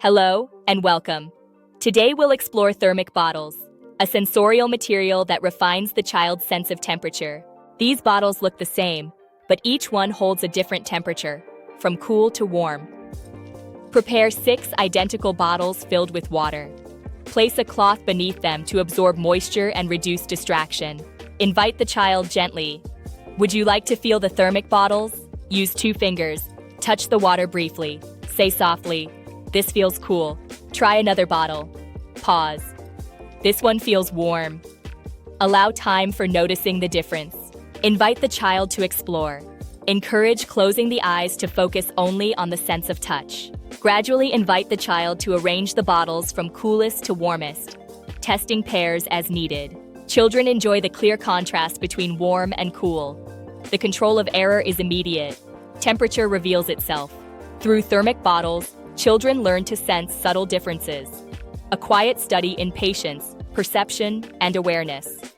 Hello and welcome. Today we'll explore thermic bottles, a sensorial material that refines the child's sense of temperature. These bottles look the same, but each one holds a different temperature, from cool to warm. Prepare 6 identical bottles filled with water. Place a cloth beneath them to absorb moisture and reduce distraction. Invite the child gently. Would you like to feel the thermic bottles? Use 2 fingers. Touch the water briefly. Say softly, "This feels cool." Try another bottle. Pause. "This one feels warm." Allow time for noticing the difference. Invite the child to explore. Encourage closing the eyes to focus only on the sense of touch. Gradually invite the child to arrange the bottles from coolest to warmest, testing pairs as needed. Children enjoy the clear contrast between warm and cool. The control of error is immediate. Temperature reveals itself. Through thermic bottles, children learn to sense subtle differences. A quiet study in patience, perception, and awareness.